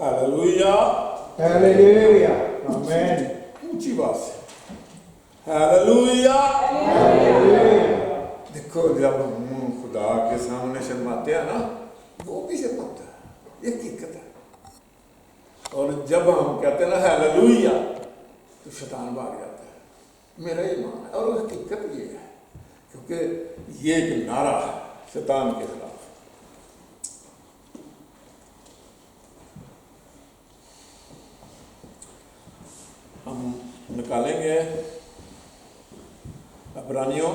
Hallelujah, hallelujah, आमीन। ऊंची बात से हालेलुया। देखो जब हम खुदा के सामने शर्माते हैं ना, वो भी शर्माता है, ये हकीकत है। और जब हम कहते हैं ना हालेलुया, तो शैतान भाग जाता है, मेरा ये मान है। और हकीकत ये है, क्योंकि ये एक नारा है शैतान के खिलाफ। हम निकालेंगे इब्रानियों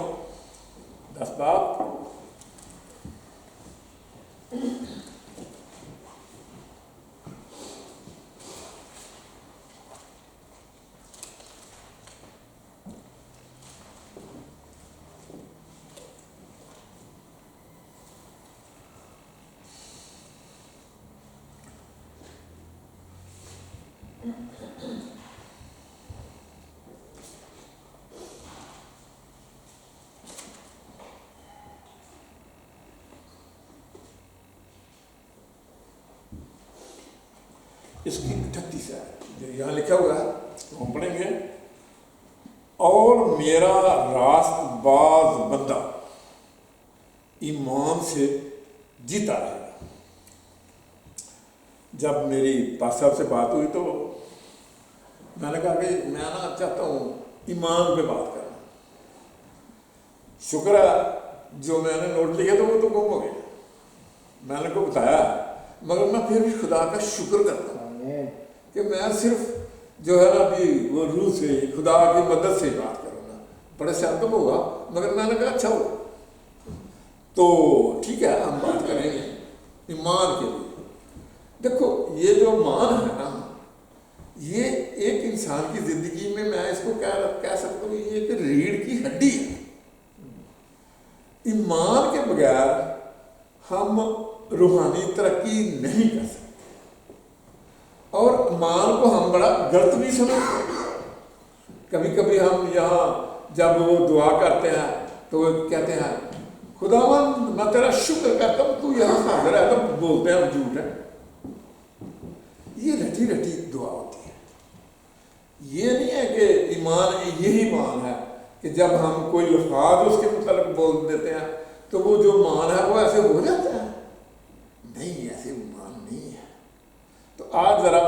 10 बाब, इसकी 38 है जो यहाँ लिखा हुआ है, हम पढ़ेंगे। और मेरा रास्तबाज बंदा ईमान से जीता रहेगा। जब मेरी पास साहब से बात हुई तो मैंने कहा कि मैं ना चाहता हूँ ईमान पे बात करना। शुक्र है जो मैंने नोट लिया तो वो तो गुम हो गया, मैंने को बताया, मगर मैं फिर भी खुदा का शुक्र करता हूँ कि मैं सिर्फ जो है ना अभी वो रूह से खुदा की मदद से बात करूँगा। बड़े शांतम होगा, मगर मैंने कहा अच्छा हो तो ठीक है, हम बात करेंगे ईमान के लिए। देखो ये जो मान है ना, ये एक इंसान की जिंदगी में मैं इसको कह सकता हूँ, ये एक रीढ़ की हड्डी है। ईमान के बगैर हम रूहानी तरक्की नहीं कर सकते। और ईमान को हम बड़ा गलत भी समझते हैं। कभी कभी हम यहाँ जब वो दुआ करते हैं तो वो कहते हैं खुदावन मैं तेरा शुक्र करता हूँ तू यहाँ हाजिर है, तो बोलते हैं हम झूठ है। ये रटी रटी दुआ होती है। ये नहीं है कि ईमान यही मान है कि जब हम कोई लफ्ज़ उसके मुताबिक बोल देते हैं तो वो जो मान है वो ऐसे हो जाता है। नहीं, ऐसे मान नहीं है। तो आज ज़रा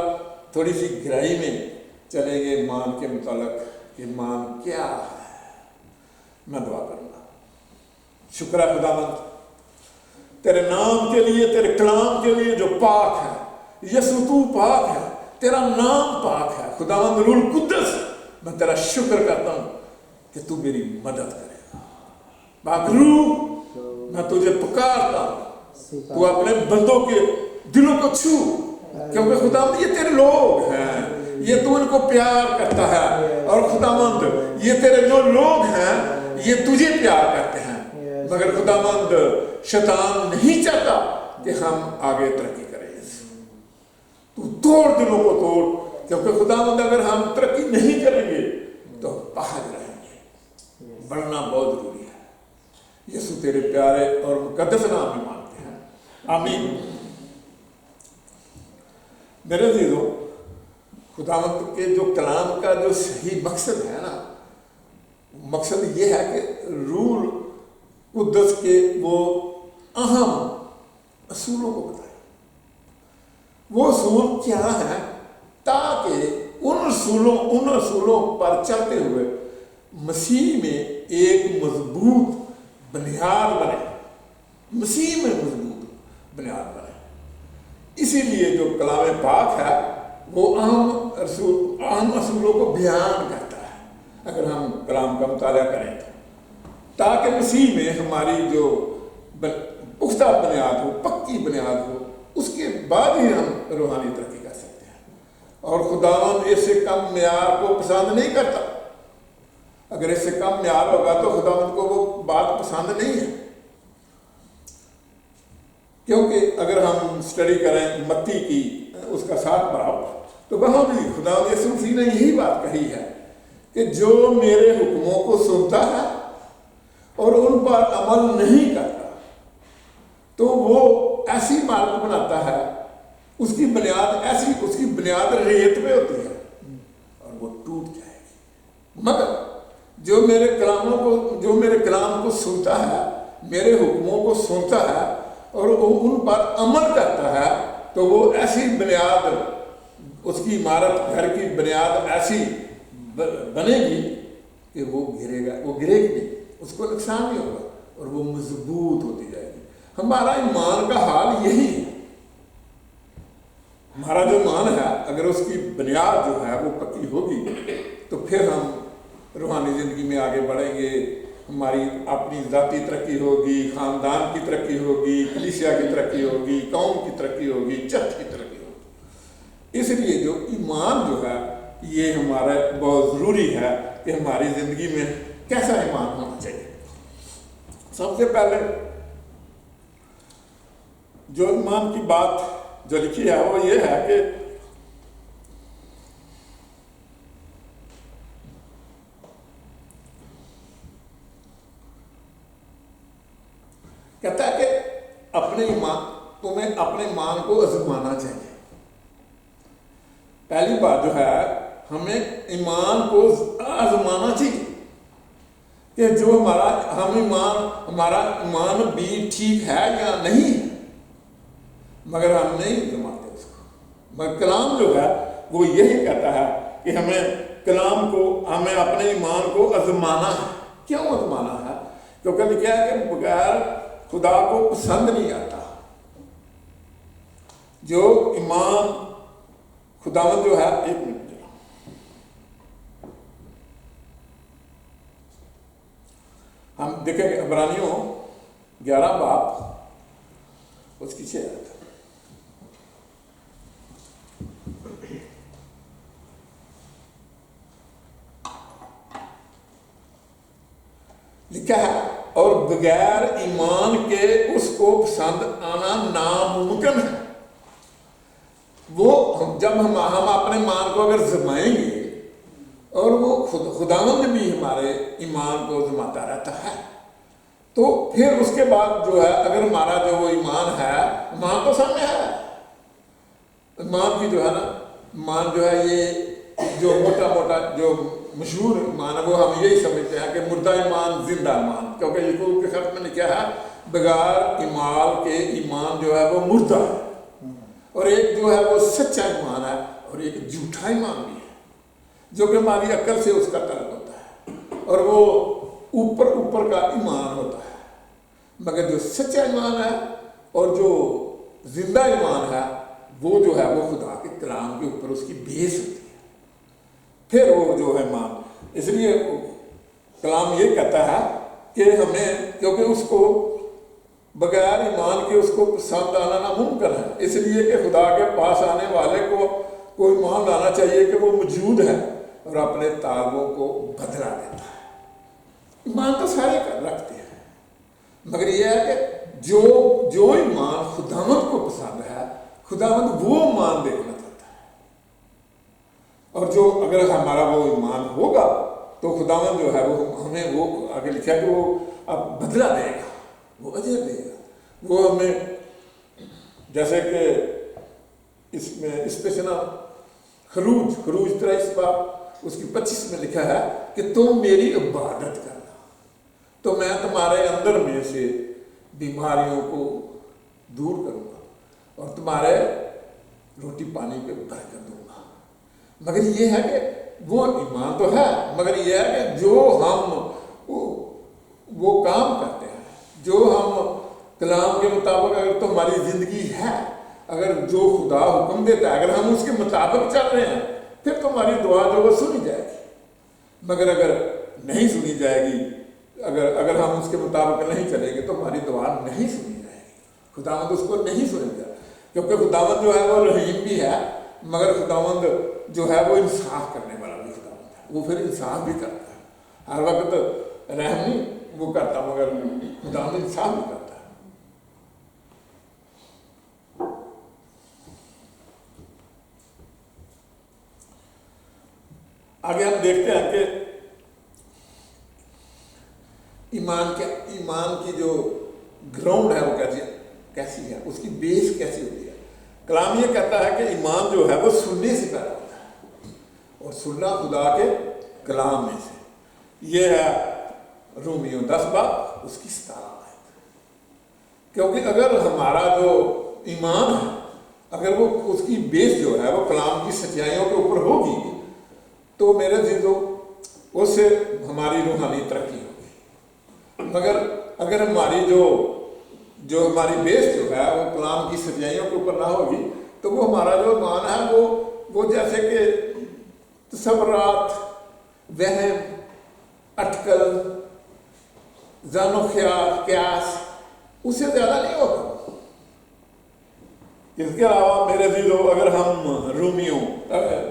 थोड़ी सी गहराई में चलेंगे मान के मुताबिक कि मान क्या है। मैं दुआ करूँगा। शुक्र है खुदावंद तेरे नाम के लिए, तेरे कलाम के लिए जो पाक है। यसु तू पाक है, तेरा नाम पाक है। खुदावंद रूल कुद्दस, मैं तेरा शुक्र करता हूँ कि तू मेरी मदद करेगा। बाकरू मैं तुझे पुकारता हूँ, तू अपने बंदों के दिलों को छू, क्योंकि खुदावंद ये तेरे लोग हैं, ये तू इनको प्यार करता है। और खुदावंद ये तेरे जो लोग हैं ये तुझे प्यार करते हैं। मगर खुदावंद शैतान नहीं चाहता कि हम आगे तरक्की करें। तू तोड़ दिलों को तोड़, क्योंकि खुदावंद अगर हम तरक्की नहीं करेंगे तो बाहर रहेंगे। बढ़ना बहुत जरूरी है। यीशु तेरे प्यारे और मुकद्दस नाम में मांगते हैं, आमीन। मेरे अज़ीज़ों, खुदावंद के जो कलाम का जो सही मकसद है ना, मकसद ये है कि रूल कुद्दस के वो अहम असूलों को बताए। वो असूल क्या है, ताकि उन असूलों पर चलते हुए मसीह में एक मजबूत बुनियाद बने, मसीह में मजबूत बुनियाद बने। इसीलिए जो कलाम पाक है वो अहम असूलों को बयान करता है। अगर हम कलाम का मुताला करें तो, ताकि मसीह में हमारी जो पुख्ता बुनियाद हो, पक्की बुनियाद हो, उसके बाद ही हम रूहानी तरक्की कर सकते हैं। और खुदावंद इससे कम म्यार को पसंद नहीं करता। अगर इससे कम म्यार होगा तो खुदावंद को वो बात पसंद नहीं है। क्योंकि अगर हम स्टडी करें मत्ती की उसका 7 बाब, तो वहाँ भी खुदावंद यीशु मसीह ने यही बात कही है कि जो मेरे हुक्मों को सुनता है और उन पर अमल नहीं करता तो वो ऐसी इमारत बनाता है उसकी बुनियाद रेत पे होती है और वो टूट जाएगी। मगर जो मेरे कलाम को सुनता है, मेरे हुक्मों को सुनता है और वो उन पर अमल करता है, तो वो ऐसी बुनियाद, उसकी इमारत, घर की बुनियाद ऐसी बनेगी कि वो गिरेगी नहीं, उसको नुकसान नहीं होगा और वो मजबूत होती जाएगी। हमारा ईमान का हाल यही है। हमारा जो ईमान है, अगर उसकी बुनियाद जो है वो पक्की होगी तो फिर हम रूहानी ज़िंदगी में आगे बढ़ेंगे। हमारी अपनी ज़ाती तरक्की होगी, ख़ानदान की तरक्की होगी, कलीसिया की तरक्की होगी, कौम की तरक्की होगी, चर्च की तरक्की होगी। इसलिए जो ईमान जो है ये हमारा बहुत ज़रूरी है कि हमारी ज़िंदगी में कैसा ईमान होना चाहिए। सबसे पहले जो ईमान की बात जो लिखी है वो ये है कि कहता है कि तुम्हें अपने ईमान को आजमाना चाहिए। पहली बात जो है, हमें ईमान को आजमाना चाहिए कि जो हमारा ईमान भी ठीक है या नहीं है, मगर हम नहीं आजमाते उसको। मगर कलाम जो है वो यही कहता है कि हमें अपने ईमान को आजमाना है। क्यों आजमाना है? क्योंकि लिखा है कि बगैर खुदा को पसंद नहीं आता। जो ईमान खुदावंद जो है, एक मिनट हम देखेंगे इब्रानियों 11 बाब उसकी 6 आयत लिखा है, और बगैर ईमान के उसको पसंद आना नामुमकिन है। वो जब हम अपने ईमान को अगर जमाएंगे और वो खुदावंद भी हमारे ईमान को जमाता रहता है, तो फिर उसके बाद जो है, अगर हमारा जो वो ईमान है, ईमान तो सामने है। ईमान की जो है ना, ईमान जो है ये जो मोटा जो मशहूर ईमान है वो हम यही समझते हैं कि मुर्दा ईमान जिंदा ईमान, क्योंकि याकूब के खत में लिखा है बगैर ईमान के ईमान जो है वो मुर्दा है, और एक जो है वो सच्चा ईमान है और एक झूठा ईमान भी है, जो कि हमारी अक्ल से उसका तलब होता है और वो ऊपर का ईमान होता है। मगर जो सच्चा ईमान है और जो जिंदा ईमान है वो जो है वो खुदा के कलाम के ऊपर उसकी बेस होती है, फिर वो जो है ईमान। इसलिए कलाम ये कहता है कि हमें, क्योंकि उसको बगैर ईमान के उसको पसंद आना नामुमकिन है, इसलिए कि खुदा के पास आने वाले को ईमान लाना चाहिए कि वो मौजूद है और अपने तालबों को बदला देता है। ईमान तो सारे रखते हैं, मगर यह है कि जो ईमान खुदावंद को पसंद है, खुदावंद वो ईमान देखना चाहता है। और जो अगर हमारा वो ईमान होगा तो खुदावंद जो है वो हमें, वो आगे लिखा है कि वो अब बदला देगा, वो अजर देगा। वो हमें, जैसे कि इसमें स्पेशल खरूज 23 बाब उसकी 25 में लिखा है कि तुम मेरी इबादत करना तो मैं तुम्हारे अंदर में से बीमारियों को दूर करूँगा और तुम्हारे रोटी पानी पे बरकत दूंगा। मगर ये है कि वो ईमान तो है, मगर ये है कि जो हम वो काम करते हैं, जो हम कलाम के मुताबिक, अगर तो हमारी ज़िंदगी है, अगर जो खुदा हुक्म देता है अगर हम उसके मुताबिक चल रहे हैं, फिर तो हमारी दुआ जो वो सुनी जाएगी। मगर अगर नहीं सुनी जाएगी, अगर हम उसके मुताबिक नहीं चलेंगे तो हमारी दुआ नहीं सुनी जाएगी, खुदावंद उसको नहीं सुनेगा। क्योंकि खुदावंद जो है वो रहीम भी है, मगर खुदावंद जो है वो इंसाफ करने वाला भी खुदावंद है। वो फिर इंसाफ भी करता है, हर वक्त रहम नहीं वो करता, मगर खुदावंद इंसाफ भी करता है। आगे हम देखते हैं कि ईमान की जो ग्राउंड है वो कैसी है, उसकी बेस कैसी होती है। कलाम ये कहता है कि ईमान जो है वो सुनने से पैदा होता है और सुनना खुदा के कलाम में से। ये है रोमियो 10 बाब उसकी 17 आयत। क्योंकि अगर हमारा जो ईमान है, अगर वो उसकी बेस जो है वो कलाम की सच्चाइयों के ऊपर होगी, तो मेरे चीज़ों उससे हमारी रूहानी तरक्की होगी। मगर अगर हमारी जो हमारी बेस जो है वो कलाम की सच्चाइयों के ऊपर ना होगी, तो वो हमारा जो ईमान है वो जैसे कि तसव्वुरात, वहम, अटकल, जानो ख्याल, क्यास, उससे ज़्यादा नहीं होगा। इसके अलावा मेरे चीज़ों अगर हम रोमियो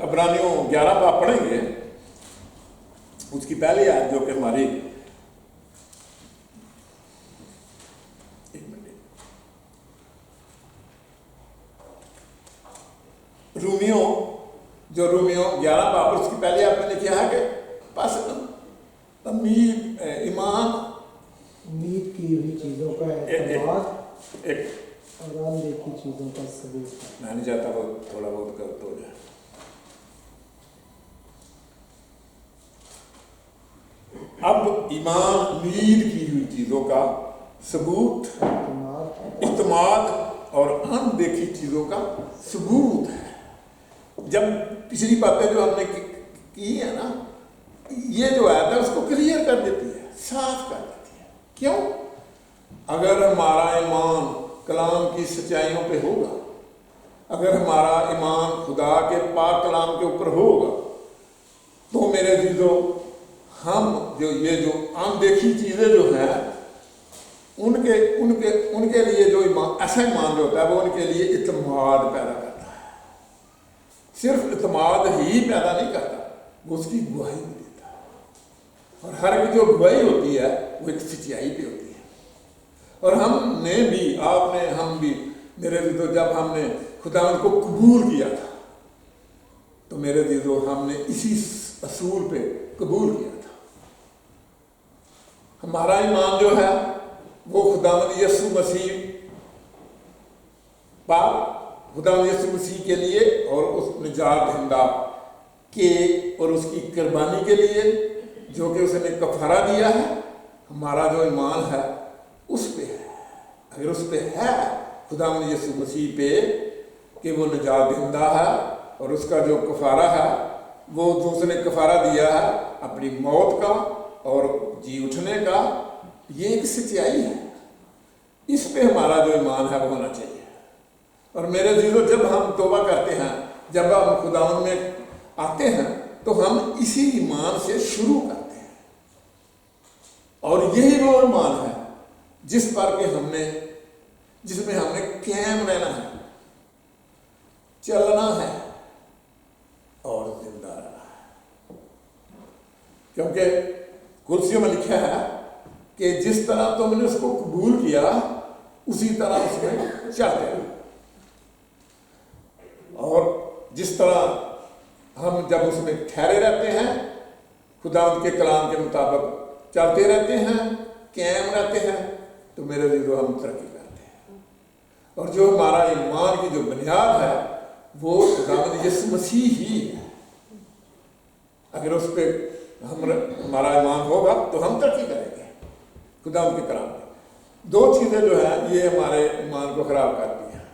अब्रानियों 11 बाब पढ़ेंगे, उसकी पहली आयत जो कि हमारी रोमियो 11 बाब उसकी पहली आयत में लिखा है कि बस ईमान उम्मीद की हुई चीजों का एतमाद एक और अनदेखी चीजों का सबूत। मैं नहीं चाहता वो थोड़ा बहुत गलत हो जाए। अब ईमान उम्मीद की हुई चीजों का सबूत, इत्माद और अनदेखी चीजों का सबूत है। जब पिछली बातें जो हमने की है ना, ये जो आयत है उसको क्लियर कर देती है, साफ कर देती है। क्यों? अगर हमारा ईमान कलाम की सच्चाइयों पे होगा, अगर हमारा ईमान खुदा के पाक कलाम के ऊपर होगा, तो मेरे चीज़ों हम ये जो अनदेखी चीज़ें जो हैं उनके लिए जो ईमान, ऐसा ईमान जो होता है वो उनके लिए इत्माद पैदा करता है। सिर्फ इत्माद ही पैदा नहीं करता, वो उसकी गवाही भी देता है। और हर एक जो गवाही होती है वो एक सच्चाई पे होती है। और हमने भी, हम भी मेरे चीज़ों जब हमने खुदावंद को कबूल किया था, तो मेरे चीज़ों हमने इसी असूल पे कबूल किया था। हमारा ईमान जो है वो खुदावंद यीशु मसीह खुदावंद यीशु मसीह के लिए और उस निजात दहिंदा के और उसकी कुर्बानी के लिए जो कि उसने कफारा दिया है, हमारा जो ईमान है उस पे है। अगर उस पे है खुदावंद यीशु मसीह पे कि वो निजात दहिंदा है और उसका जो कफारा है वो जो उसने कफारा दिया है अपनी मौत का और जी उठने का, ये एक सच्चाई है। इस पे हमारा जो ईमान है वो होना चाहिए। और मेरे जीरो जब हम तौबा करते हैं, जब हम खुदावंद में आते हैं, तो हम इसी ईमान से शुरू करते हैं। और यही वो ईमान है जिसमें हमने कायम रहना है, चलना है और जिंदा रहना है। क्योंकि कुर्सियों में लिखा है कि जिस तरह तुमने उसको कबूल किया उसी तरह उसमें चलते रहो। और जिस तरह हम जब उसमें ठहरे रहते हैं, खुदावंद के कलाम के मुताबिक चलते रहते हैं, कायम रहते हैं, तो मेरे लिए हम तरक्की करते हैं। और जो हमारा ईमान की जो बुनियाद है वो खुदावंद यीशु मसीह ही है। अगर उस पर हमारा ईमान होगा तो हम तरक्की करेंगे खुदावंद के कलाम में। दो चीज़ें जो है ये हमारे ईमान को खराब करती हैं,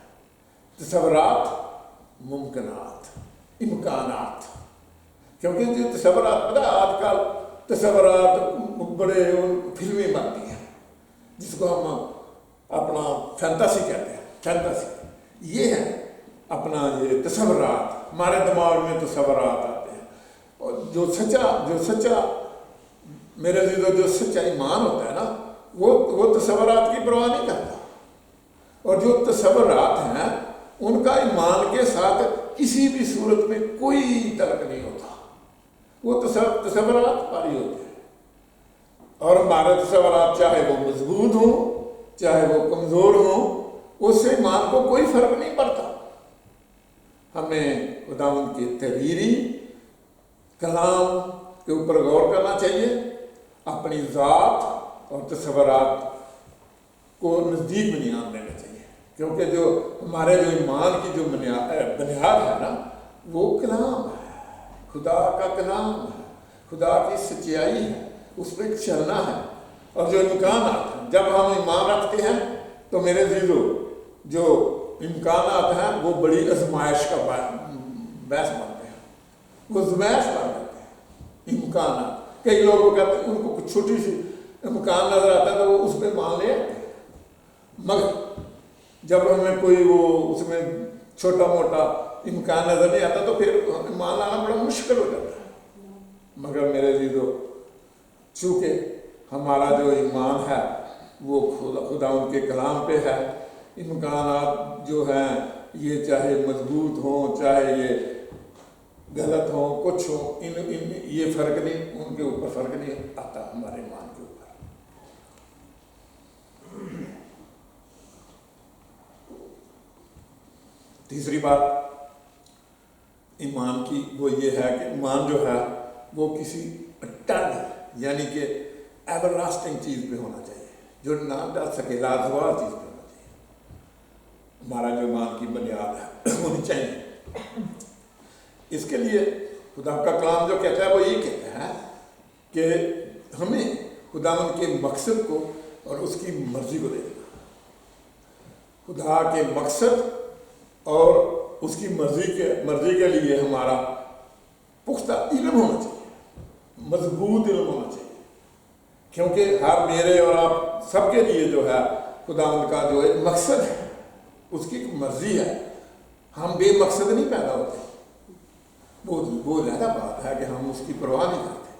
तसव्वुरात, मुमकिनात, इम्कानात। क्योंकि जो तसव्वुरात, पता आजकल तसव्वुरात बड़े फिल्में बनती हैं जिसको हम अपना फैंटासी कहते हैं। फैंटासी ये है अपना ये तसव्वुरात, हमारे दिमाग में तसव्वुरात आते हैं। और जो सच्चा मेरे जो सच्चा ईमान होता है ना, वो तसव्वुरात की परवाह नहीं करता। और जो तसव्वुरात हैं उनका ईमान के साथ किसी भी सूरत में कोई तल्लुक नहीं होता, वो तसव्वुरात पारी होते हैं। और हमारे तसव्वुरात चाहे वो मजबूत हो चाहे वो कमज़ोर हो, उससे ईमान को कोई फर्क नहीं पड़ता। हमें खुदावंद की तहरीरी कलाम के ऊपर गौर करना चाहिए, अपनी ज़ात और तसव्वुरात को नज़दीक में नहीं आने देना चाहिए। کیونکہ جو ہمارے جو ایمان کی جو بنیاد ہے نا وہ کلام ہے، خدا کا کلام ہے، خدا کی سچائی ہے، اس پہ چلنا ہے۔ اور جو امکانات ہیں، جب ہم ایمان رکھتے ہیں تو میرے عزیزو جو امکانات ہیں وہ بڑی آزمائش کا باعث بنتے ہیں، وہ آزمائش بن جاتے ہیں امکانات۔ کئی لوگ وہ کہتے ہیں ان کو کچھ چھوٹی سی امکان نظر آتا ہے تو وہ اس پہ مان لے آتے ہیں، مگر جب ہمیں کوئی وہ اس میں چھوٹا موٹا امکان نظر نہیں آتا تو پھر ایمان لانا بڑا مشکل ہو جاتا ہے۔ مگر میرے عزیزو چونکہ ہمارا جو ایمان ہے وہ خدا ان کے کلام پہ ہے، امکانات جو ہیں یہ چاہے مضبوط ہوں چاہے یہ غلط ہوں کچھ ہوں، یہ فرق نہیں، ان کے اوپر فرق نہیں آتا ہمارے ایمان کے اوپر۔ تیسری بات ایمان کی وہ یہ ہے کہ ایمان جو ہے وہ کسی اٹل یعنی کہ ایور لاسٹنگ چیز پہ ہونا چاہیے، جو نہ ڈر سکے، لازوال چیز پہ ہونا چاہیے۔ ہمارا جو ایمان کی بنیاد ہے ہونی چاہیے۔ اس کے لیے خدا کا کلام جو کہتا ہے وہ یہ کہتا ہے کہ ہمیں خداوند کے مقصد کو اور اس کی مرضی کو دیکھنا، خدا کے مقصد اور اس کی مرضی کے لیے ہمارا پختہ علم ہونا چاہیے، مضبوط علم ہونا چاہیے، کیونکہ ہر میرے اور آپ سب کے لیے جو ہے خداوند کا جو ایک مقصد ہے، اس کی ایک مرضی ہے۔ ہم بے مقصد نہیں پیدا ہوتے، وہ زیادہ بات ہے کہ ہم اس کی پرواہ نہیں کرتے،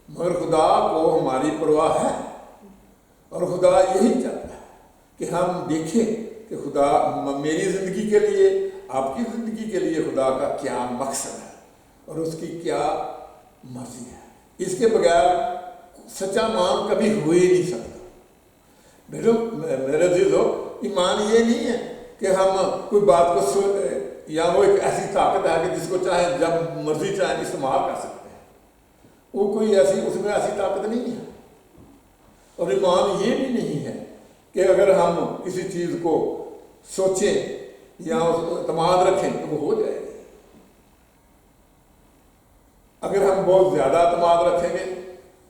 مگر خدا کو ہماری پرواہ ہے، اور خدا یہی چاہتا ہے کہ ہم دیکھیں کہ خدا میری زندگی کے لیے، آپ کی زندگی کے لیے خدا کا کیا مقصد ہے اور اس کی کیا مرضی ہے۔ اس کے بغیر سچا ایمان کبھی ہو ہی نہیں سکتا۔ میرے عزیزو ایمان یہ نہیں ہے کہ ہم کوئی بات کو یا وہ ایک ایسی طاقت ہے کہ جس کو چاہے جب مرضی چاہیں استعمال کر سکتے ہیں، وہ کوئی ایسی اس میں ایسی طاقت نہیں ہے۔ اور ایمان یہ بھی نہیں ہے کہ اگر ہم کسی چیز کو سوچیں یا اس کو اعتماد رکھیں تو وہ ہو جائے گی۔ اگر ہم بہت زیادہ اعتماد رکھیں گے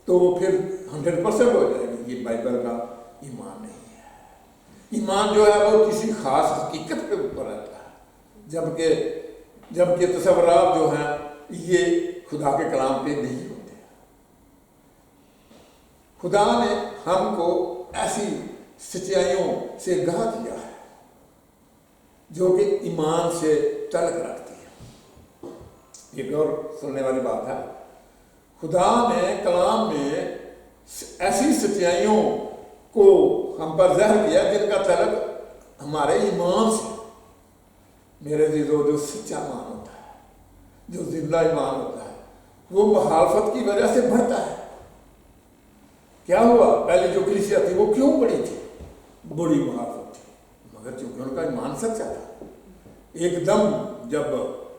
تو وہ پھر 100% ہو جائے گی۔ یہ بائبل کا ایمان نہیں ہے۔ ایمان جو ہے وہ کسی خاص حقیقت کے اوپر رہتا ہے، جبکہ تصورات جو ہیں یہ خدا کے کلام پہ نہیں ہوتے۔ خدا نے ہم کو ایسی سچائیوں سے آگاہ کیا ہے جو کہ ایمان سے تعلق رکھتی ہے۔ یہ غور سننے والی بات ہے۔ خدا نے کلام میں ایسی سچائیوں کو ہم پر ظاہر کیا جن کا تعلق ہمارے ایمان سے۔ میرے عزیزو جو سچا ایمان ہوتا ہے، جو زندہ ایمان ہوتا ہے، وہ مخالفت کی وجہ سے بڑھتا ہے۔ کیا ہوا؟ پہلی جو کلیسیا تھی وہ کیوں بڑی تھی؟ بڑی مخالفت تھی، مگر چونکہ ان کا ایمان سچا تھا۔ ایک دم جب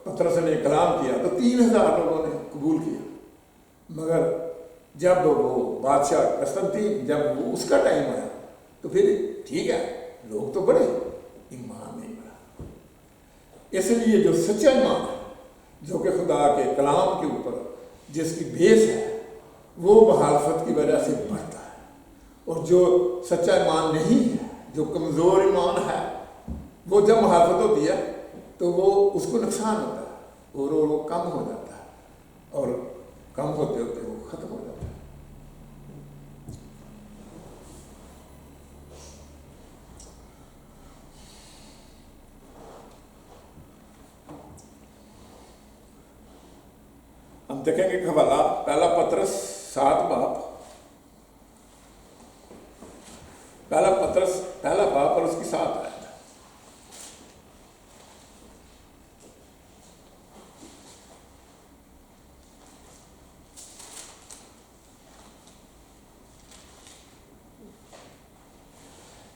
پترس نے کلام کیا تو 3000 لوگوں نے قبول کیا، مگر جب وہ بادشاہ قسطنطین جب وہ اس کا ٹائم آیا تو پھر ٹھیک ہے لوگ تو بڑے، ایمان نہیں بڑھا۔ اس لیے جو سچا ایمان ہے، جو کہ خدا کے کلام کے اوپر جس کی بیس ہے، وہ مخالفت کی وجہ سے بڑھتا ہے، اور جو سچا ایمان نہیں ہے، جو کمزور ایمان ہے، وہ جب مخالفت ہوتی ہے تو وہ اس کو نقصان ہوتا ہے اور وہ کم ہو جاتا ہے، اور کم ہوتے ہوتے وہ ختم ہو جاتا ہے۔ ہم دیکھیں گے کہ حوالہ پہلا پترس 7 باب، پہلا باب اور اس کی 7 آیت۔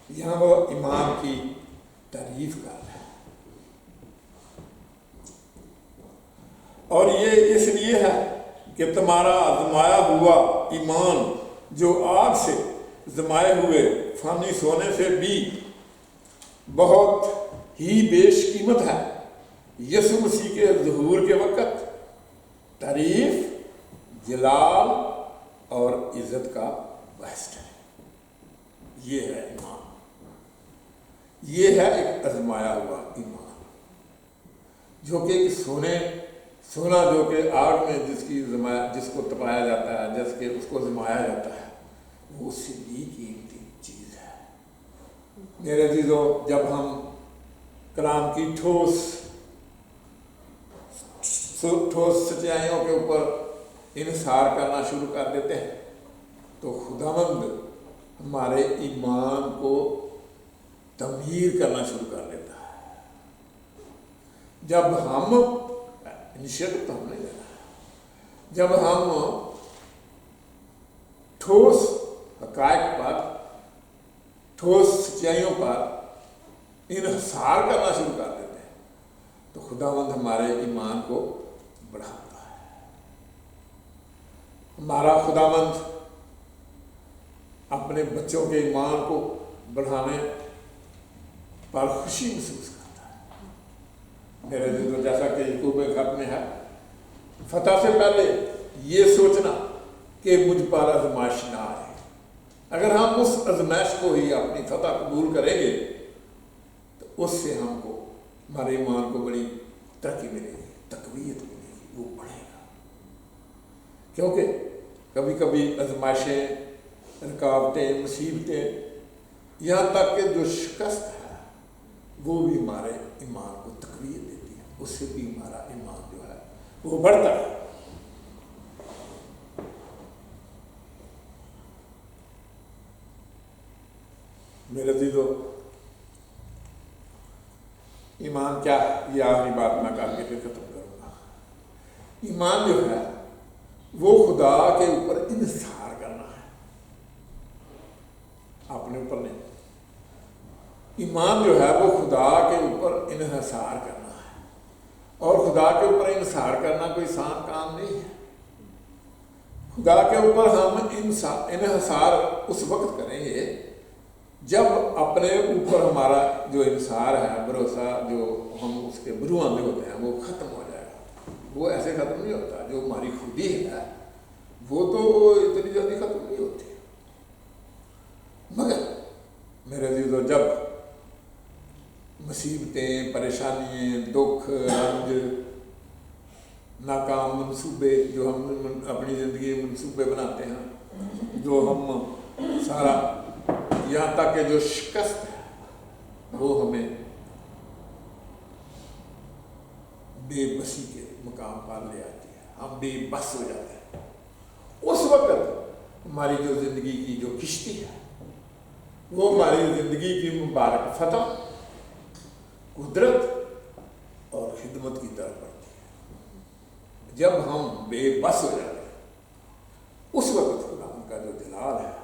یہاں وہ ایمان کی تعریف کر رہا ہے، اور یہ اس لیے ہے کہ تمہارا آزمایا ہوا ایمان جو آگ سے زمائے ہوئے فانی سونے سے بھی بہت ہی بیش قیمت ہے۔ یسوع مسیح کے ظہور کے وقت تعریف، جلال اور عزت کا بحث ہے۔ یہ ہے ایمان، یہ ہے ایک آزمایا ہوا ایمان، جو کہ ایک سونا جو کہ آگ میں جس کو تپایا جاتا ہے، جس کے اس کو آزمایا جاتا ہے، وہ اس سے بھی قیمتی چیز ہے۔ میرے عزیزوں، جب ہم کلام کی ٹھوس سچائیوں کے اوپر انحصار کرنا شروع کر دیتے ہیں تو خداوند ہمارے ایمان کو تعمیر کرنا شروع کر دیتا ہے۔ جب ہم انیشیٹو تو ہم نہیں لینا ہے، جب ہم ٹھوس حقائق پر، ٹھوس سچائیوں پر انحصار کرنا شروع کر دیتے ہیں تو خداوند ہمارے ایمان کو بڑھاتا ہے۔ ہمارا خداوند اپنے بچوں کے ایمان کو بڑھانے پر خوشی محسوس کرتا ہے۔ میرے دل جیسا کہ یعقوب خط میں ہے، فتح سے پہلے یہ سوچنا کہ مجھ پر آزمائش نہ آئے۔ اگر ہم اس آزمائش کو ہی اپنی فتح قبول کریں گے تو اس سے ہم کو، ہمارے ایمان کو بڑی ترقی ملے گی، تقویت ملے گی، وہ بڑھے گا۔ کیونکہ کبھی کبھی آزمائشیں، رکاوٹیں، مصیبتیں، یہاں تک کہ جو شکست ہے وہ بھی ہمارے ایمان کو تقویت دیتی ہے، اس سے بھی ہمارا ایمان جو ہے وہ بڑھتا ہے۔ میرے عزیزو، ایمان کیا ہے؟ یہ آخری بات میں کر کے پھر ختم کروں گا۔ ایمان جو ہے وہ خدا کے اوپر انحصار کرنا ہے، اپنے اوپر نہیں۔ ایمان جو ہے وہ خدا کے اوپر انحصار کرنا ہے، اور خدا کے اوپر انحصار کرنا کوئی آسان کام نہیں ہے۔ خدا کے اوپر ہم انحصار اس وقت کریں گے جب اپنے اوپر ہمارا جو انحصار ہے، بھروسہ جو ہم اس کے بروان میں ہوتے ہیں، وہ ختم ہو جائے گا۔ وہ ایسے ختم نہیں ہوتا، جو ہماری خودی ہے وہ تو اتنی جلدی ختم نہیں ہوتی۔ مگر میرے عزیزو، جب مصیبتیں، پریشانیاں، دکھ، رنج، ناکام منصوبے جو ہم اپنی زندگی میں منصوبے بناتے ہیں، جو ہم سارا، یہاں تک کہ جو شکست ہے وہ ہمیں بے بسی کے مقام پر لے آتی ہے، ہم بے بس ہو جاتے ہیں۔ اس وقت ہماری جو زندگی کی جو کشتی ہے وہ ہماری زندگی کی مبارک فتح، قدرت اور خدمت کی طرف بڑھتی ہے۔ جب ہم بے بس ہو جاتے ہیں اس وقت خدا کا جو جلال ہے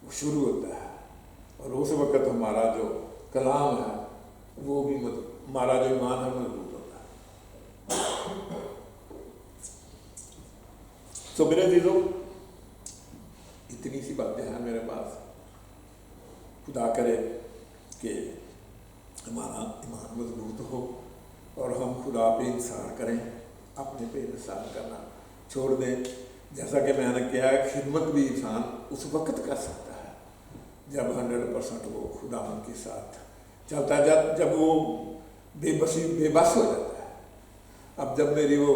وہ شروع ہوتا ہے، اور اس وقت ہمارا جو کلام ہے وہ بھی ہمارا جو ایمان ہے مضبوط ہوتا ہے۔ تو میرے دلوں، اتنی سی باتیں ہیں میرے پاس۔ خدا کرے کہ ہمارا ایمان مضبوط ہو اور ہم خدا پہ انحصار کریں، اپنے پہ انحصار کرنا چھوڑ دیں۔ جیسا کہ میں نے کہا ہے، خدمت بھی انسان اس وقت کر سکتا ہے جب 100% وہ خدا کے ساتھ چلتا ہے، جب وہ بے بس ہو جاتا ہے۔ اب جب میری وہ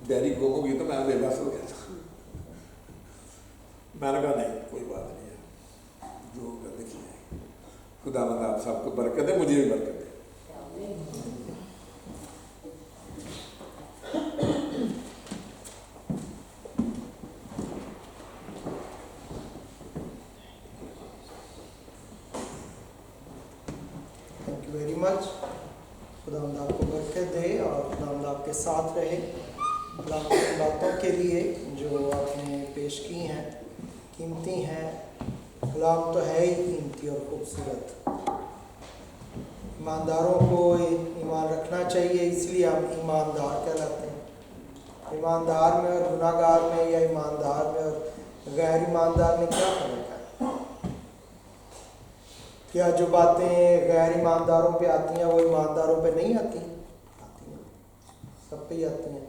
ڈیری گم ہوگی تو میں بے بس ہو گیا تھا، میں نے کہا نہیں، کوئی بات نہیں ہے، جو ہوگا دیکھیے۔ خدا مند آپ سب کو برکت دے، مجھے بھی برکت دے۔ Thank you very much. خداوند آپ کو برکت دے اور خداوند آپ کے ساتھ رہے۔ خداوند کی باتوں کے لیے جو آپ نے پیش کی ہیں قیمتی ہیں، کلام تو ہے ہی قیمتی اور خوبصورت۔ ایمانداروں کو ایمان رکھنا چاہیے، اس لیے ہم ایماندار کہلاتے ہیں۔ ایماندار میں اور گناہ گار میں، یا ایماندار میں اور غیر ایماندار میں کیا فرق ہے؟ کیا جو باتیں غیر ایمانداروں پہ آتی ہیں وہ ایمانداروں پہ نہیں آتی ہیں؟ آتی ہیں، سب پہ ہی آتی ہیں۔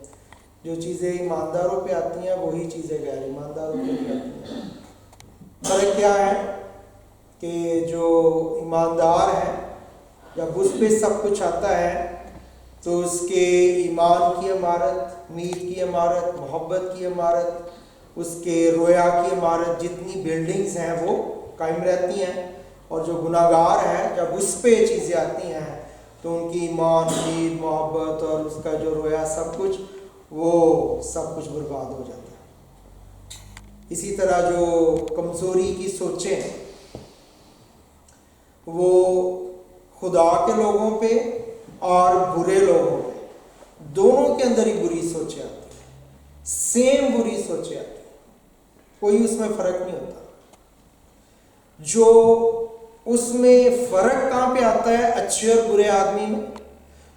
جو چیزیں ایمانداروں پہ آتی ہیں وہی چیزیں غیر ایمانداروں پہ بھی آتی ہیں۔ فرق کیا ہے کہ جو ایماندار ہے جب اس پہ سب کچھ آتا ہے تو اس کے ایمان کی عمارت، امید کی عمارت، محبت کی عمارت، اس کے رویا کی عمارت، جتنی بلڈنگز ہیں وہ قائم رہتی ہیں۔ اور جو گناہ گار ہے جب اس پہ چیزیں آتی ہیں تو ان کی ایمان، امید، محبت اور اس کا جو رویا سب کچھ وہ سب کچھ برباد ہو جاتا ہے۔ اسی طرح جو کمزوری کی سوچیں ہیں وہ خدا کے لوگوں پہ اور برے لوگوں پہ دونوں کے اندر ہی بری سوچیں آتی ہیں، سیم بری سوچیں آتی ہیں، کوئی اس میں فرق نہیں ہوتا۔ جو اس میں فرق کہاں پہ آتا ہے؟ اچھے اور برے آدمی میں۔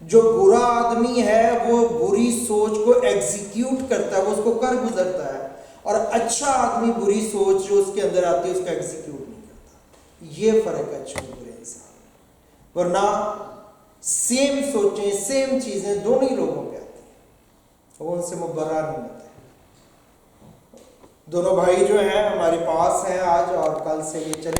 جو برا آدمی ہے وہ بری سوچ کو ایگزیکیوٹ کرتا ہے، وہ اس کو کر گزرتا ہے، اور اچھا آدمی بری سوچ جو اس کے اندر آتی ہے اس کا ایگزیکیوٹ نہیں کرتا۔ یہ فرق ہے اچھے اور برے انسان میں، ورنہ سیم سوچیں، سیم چیزیں دونوں ہی لوگوں پہ آتی ہیں، وہ ان سے مبرہ نہیں ہوتے۔ دونوں بھائی جو ہیں ہمارے پاس ہیں آج، اور کل سے یہ چلے